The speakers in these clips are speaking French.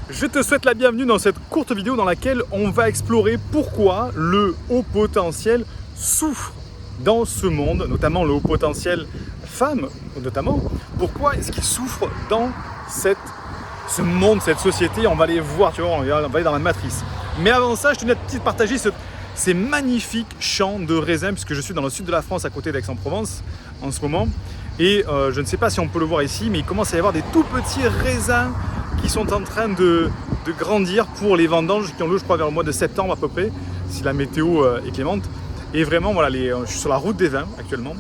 Je te souhaite la bienvenue dans cette courte vidéo dans laquelle on va explorer pourquoi le haut potentiel souffre dans ce monde, notamment le haut potentiel femme, notamment. Pourquoi est-ce qu'il souffre dans ce monde, cette société? On va les voir, tu vois, on va aller dans la matrice. Mais avant ça, je tenais à te partager ces magnifiques champs de raisins, puisque je suis dans le sud de la France, à côté d'Aix-en-Provence, en ce moment. Et je ne sais pas si on peut le voir ici, mais il commence à y avoir des tout petits raisins qui sont en train de grandir pour les vendanges qui ont lieu, je crois, vers le mois de septembre à peu près, si la météo est clémente. Et vraiment, voilà, je suis sur la route des vins actuellement,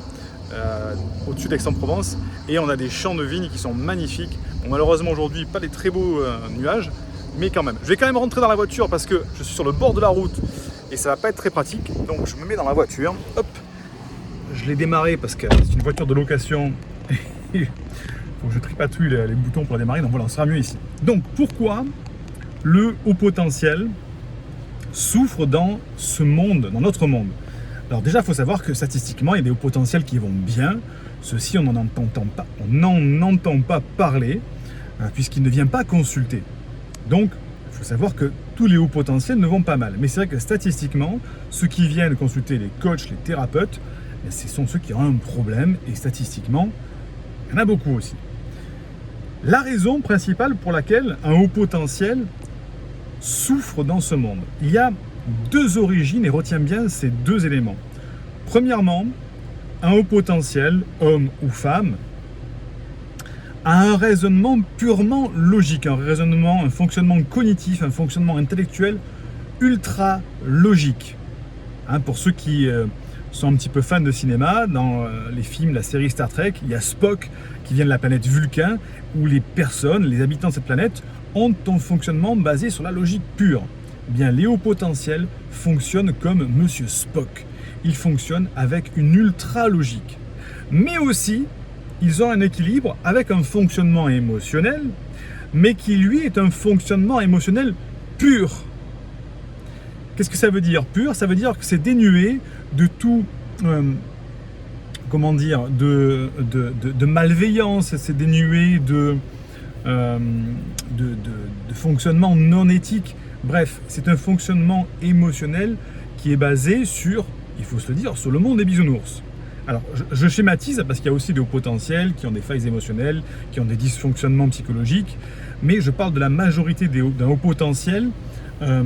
au-dessus d'Aix-en-Provence, et on a des champs de vignes qui sont magnifiques. Bon, malheureusement aujourd'hui, pas des très beaux nuages, mais quand même. Je vais quand même rentrer dans la voiture parce que je suis sur le bord de la route et ça va pas être très pratique. Donc je me mets dans la voiture, hop, je l'ai démarré parce que c'est une voiture de location. Faut que je tripatouille les boutons pour la démarrer, donc voilà, on sera mieux ici. Donc pourquoi le haut potentiel souffre dans ce monde, dans notre monde? Alors déjà, il faut savoir que statistiquement, il y a des hauts potentiels qui vont bien. Ceux-ci, on n'en entend pas parler, puisqu'ils ne viennent pas consulter. Donc, il faut savoir que tous les hauts potentiels ne vont pas mal. Mais c'est vrai que statistiquement, ceux qui viennent consulter les coachs, les thérapeutes, ce sont ceux qui ont un problème, et statistiquement, il y en a beaucoup aussi. La raison principale pour laquelle un haut potentiel souffre dans ce monde, il y a deux origines, et retiens bien ces deux éléments. Premièrement, un haut potentiel, homme ou femme, a un raisonnement purement logique, un fonctionnement cognitif, un fonctionnement intellectuel ultra logique. Pour ceux qui sont un petit peu fans de cinéma, dans les films, la série Star Trek, il y a Spock qui vient de la planète Vulcain, où les personnes, les habitants de cette planète, ont un fonctionnement basé sur la logique pure. Eh bien, les hauts potentiels fonctionnent comme Monsieur Spock. Ils fonctionnent avec une ultra logique. Mais aussi, ils ont un équilibre avec un fonctionnement émotionnel, mais qui lui est un fonctionnement émotionnel pur. Qu'est-ce que ça veut dire pur? Ça veut dire que c'est dénué de tout, de malveillance, c'est dénué de fonctionnement non éthique. Bref, c'est un fonctionnement émotionnel qui est basé sur, il faut se le dire, sur le monde des bisounours. Alors, je schématise parce qu'il y a aussi des hauts potentiels qui ont des failles émotionnelles, qui ont des dysfonctionnements psychologiques, mais je parle de la majorité d'un haut potentiel, d'un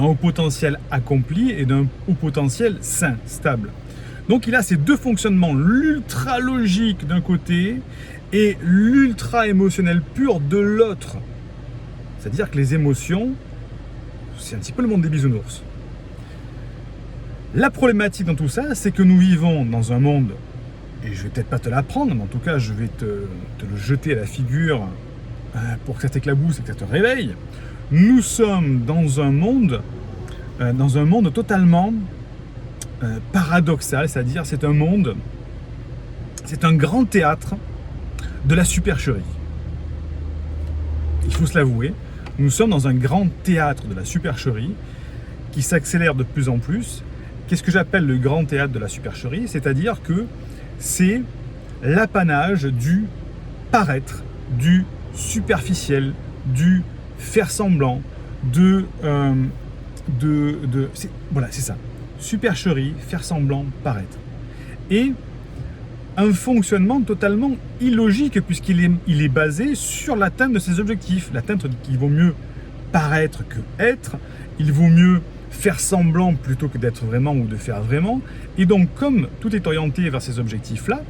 haut potentiel accompli et d'un haut potentiel sain, stable. Donc il a ces deux fonctionnements, l'ultra logique d'un côté et l'ultra émotionnel pur de l'autre. C'est-à-dire que les émotions, c'est un petit peu le monde des bisounours. La problématique dans tout ça, c'est que nous vivons dans un monde, et je vais peut-être pas te l'apprendre, mais en tout cas je vais te le jeter à la figure pour que ça t'éclabousse et que ça te réveille. Nous sommes dans un monde totalement paradoxal, c'est-à-dire c'est un grand théâtre de la supercherie. Il faut se l'avouer, nous sommes dans un grand théâtre de la supercherie qui s'accélère de plus en plus. Qu'est-ce que j'appelle le grand théâtre de la supercherie? C'est-à-dire que c'est l'apanage du paraître, du superficiel, du faire semblant, voilà, c'est ça. Supercherie, faire semblant, paraître. Et un fonctionnement totalement illogique puisqu'il est basé sur l'atteinte de ses objectifs. L'atteinte qu'il vaut mieux paraître que être, il vaut mieux faire semblant plutôt que d'être vraiment ou de faire vraiment. Et donc, comme tout est orienté vers ces objectifs-là,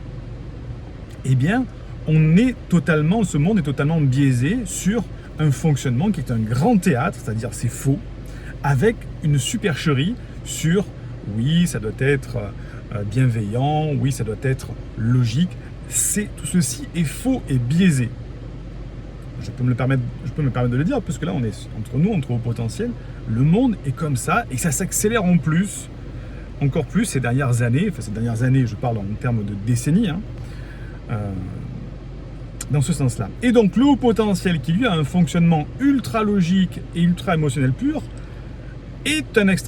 eh bien, ce monde est totalement biaisé sur un fonctionnement qui est un grand théâtre, c'est-à-dire c'est faux, avec une supercherie sur oui, ça doit être bienveillant, oui, ça doit être logique. Tout ceci est faux et biaisé. Je peux me permettre de le dire, parce que là, on est entre hauts potentiels. Le monde est comme ça, et ça s'accélère encore plus ces dernières années. Enfin, ces dernières années, je parle en termes de décennies, dans ce sens-là. Et donc, le haut potentiel qui, lui, a un fonctionnement ultra logique et ultra émotionnel pur,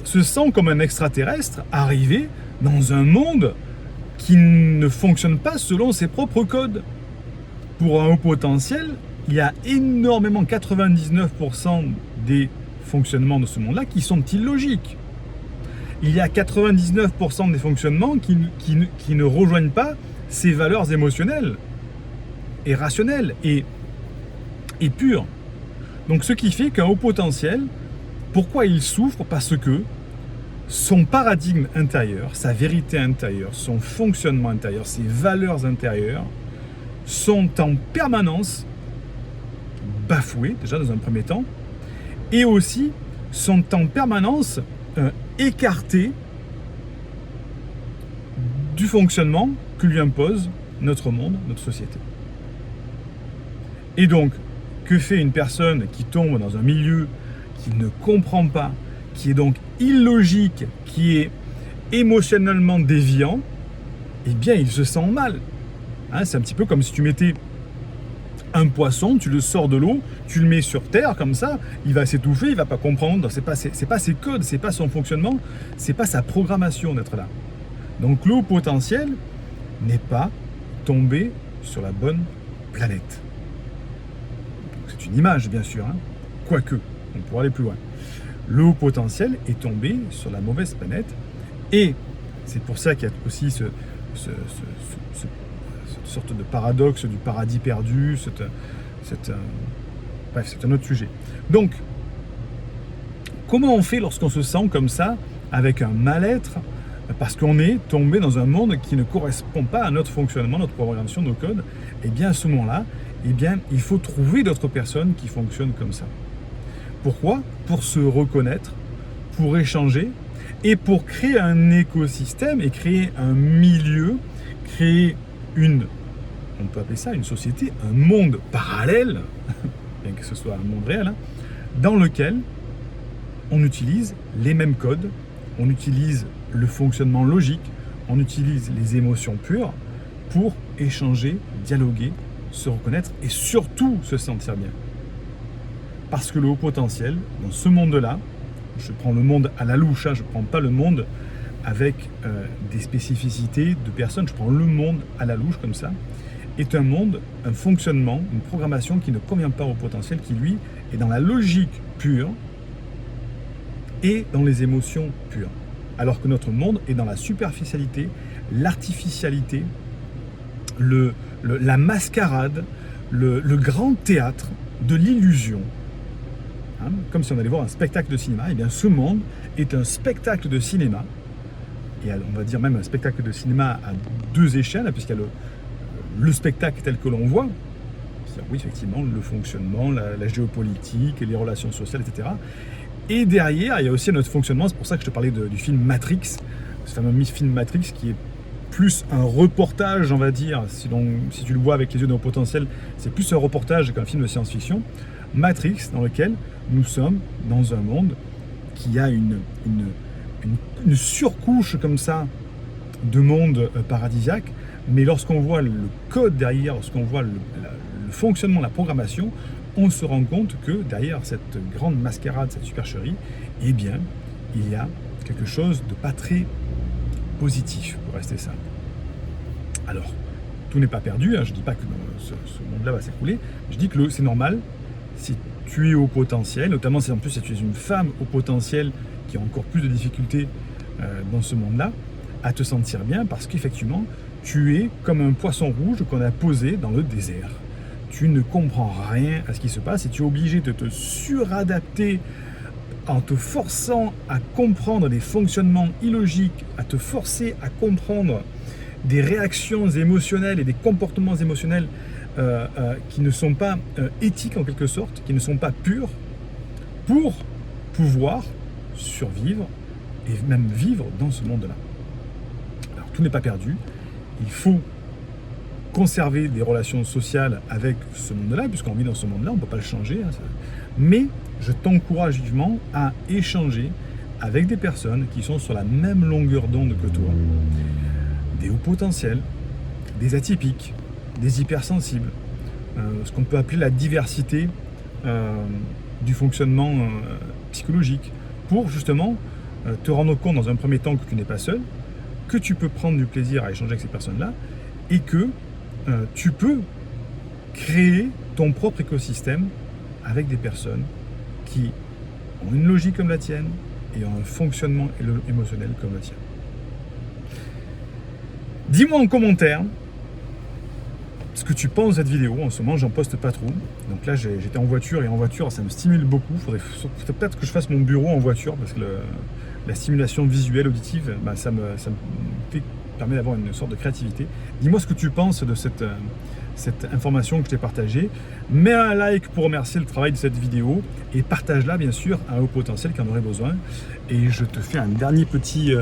se sent comme un extraterrestre arrivé dans un monde qui ne fonctionne pas selon ses propres codes. pour un haut potentiel, il y a énormément, 99% des fonctionnements de ce monde-là qui sont illogiques. Il y a 99% des fonctionnements qui ne rejoignent pas ces valeurs émotionnelles et rationnelles et pures. Donc ce qui fait qu'un haut potentiel, pourquoi il souffre? Parce que son paradigme intérieur, sa vérité intérieure, son fonctionnement intérieur, ses valeurs intérieures sont en permanence bafoués, déjà dans un premier temps, et aussi sont en permanence écartés du fonctionnement que lui impose notre monde, notre société. Et donc, que fait une personne qui tombe dans un milieu qui ne comprend pas, qui est donc illogique, qui est émotionnellement déviant? Eh bien, il se sent mal. Hein, c'est un petit peu comme si tu mettais un poisson, tu le sors de l'eau, tu le mets sur terre comme ça, il va s'étouffer, il va pas comprendre, c'est pas ses codes, c'est pas son fonctionnement, c'est pas sa programmation d'être là. Donc le haut potentiel n'est pas tombé sur la bonne planète. C'est une image bien sûr, hein. Quoique, on pourra aller plus loin. Le haut potentiel est tombé sur la mauvaise planète et c'est pour ça qu'il y a aussi cette sorte de paradoxe du paradis perdu, bref, c'est un autre sujet. Donc, comment on fait lorsqu'on se sent comme ça, avec un mal-être, parce qu'on est tombé dans un monde qui ne correspond pas à notre fonctionnement, notre programmation, nos codes? Eh bien, à ce moment-là, eh bien, il faut trouver d'autres personnes qui fonctionnent comme ça. Pourquoi? Pour se reconnaître, pour échanger et pour créer un écosystème et créer un milieu, créer on peut appeler ça une société, un monde parallèle, bien que ce soit un monde réel, hein, dans lequel on utilise les mêmes codes, on utilise le fonctionnement logique, on utilise les émotions pures pour échanger, dialoguer, se reconnaître et surtout se sentir bien. Parce que le haut potentiel, dans ce monde-là, je prends le monde à la louche, hein, je ne prends pas le monde avec des spécificités de personnes, je prends le monde à la louche comme ça, est un monde, un fonctionnement, une programmation qui ne convient pas au potentiel, qui lui est dans la logique pure et dans les émotions pures. Alors que notre monde est dans la superficialité, l'artificialité, la mascarade, le grand théâtre de l'illusion. Hein, comme si on allait voir un spectacle de cinéma. Eh bien, ce monde est un spectacle de cinéma, et on va dire même un spectacle de cinéma à deux échelles, puisqu'il y a le spectacle tel que l'on voit, c'est-à-dire, oui, effectivement, le fonctionnement, la géopolitique, les relations sociales, etc. Et derrière, il y a aussi notre fonctionnement, c'est pour ça que je te parlais du film Matrix, ce fameux film Matrix qui est plus un reportage, on va dire, si tu le vois avec les yeux de haut potentiel, c'est plus un reportage qu'un film de science-fiction. Matrix, dans lequel nous sommes dans un monde qui a une surcouche comme ça de monde paradisiaque, mais lorsqu'on voit le code derrière, lorsqu'on voit le fonctionnement, la programmation, on se rend compte que derrière cette grande mascarade, cette supercherie, eh bien, il y a quelque chose de pas très positif, pour rester simple. Alors, tout n'est pas perdu, hein, je ne dis pas que ce monde-là va s'écrouler, je dis que c'est normal, si tu es au potentiel, notamment si en plus si tu es une femme au potentiel qui a encore plus de difficultés dans ce monde-là, à te sentir bien parce qu'effectivement, tu es comme un poisson rouge qu'on a posé dans le désert. Tu ne comprends rien à ce qui se passe et tu es obligé de te suradapter en te forçant à comprendre des fonctionnements illogiques, à te forcer à comprendre des réactions émotionnelles et des comportements émotionnels qui ne sont pas éthiques en quelque sorte, qui ne sont pas purs, pour pouvoir survivre et même vivre dans ce monde-là. Alors tout n'est pas perdu, il faut conserver des relations sociales avec ce monde-là, puisqu'on vit dans ce monde-là, on ne peut pas le changer, hein, mais je t'encourage vivement à échanger avec des personnes qui sont sur la même longueur d'onde que toi, des hauts potentiels, des atypiques, des hypersensibles, ce qu'on peut appeler la diversité du fonctionnement psychologique, pour justement te rendre compte dans un premier temps que tu n'es pas seul, que tu peux prendre du plaisir à échanger avec ces personnes-là, et que tu peux créer ton propre écosystème avec des personnes qui ont une logique comme la tienne et ont un fonctionnement émotionnel comme le tien. Dis-moi en commentaire ce que tu penses de cette vidéo. En ce moment, j'en poste pas trop. Donc là, j'étais en voiture et en voiture, ça me stimule beaucoup. Faudrait peut-être que je fasse mon bureau en voiture parce que la stimulation visuelle, auditive, bah, ça me permet d'avoir une sorte de créativité. Dis-moi ce que tu penses de cette information que je t'ai partagée. Mets un like pour remercier le travail de cette vidéo et partage-la bien sûr à un haut potentiel qui en aurait besoin. Et je te fais un dernier petite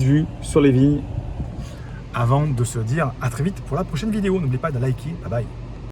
vue sur les vignes avant de se dire à très vite pour la prochaine vidéo. N'oublie pas de liker. Bye bye.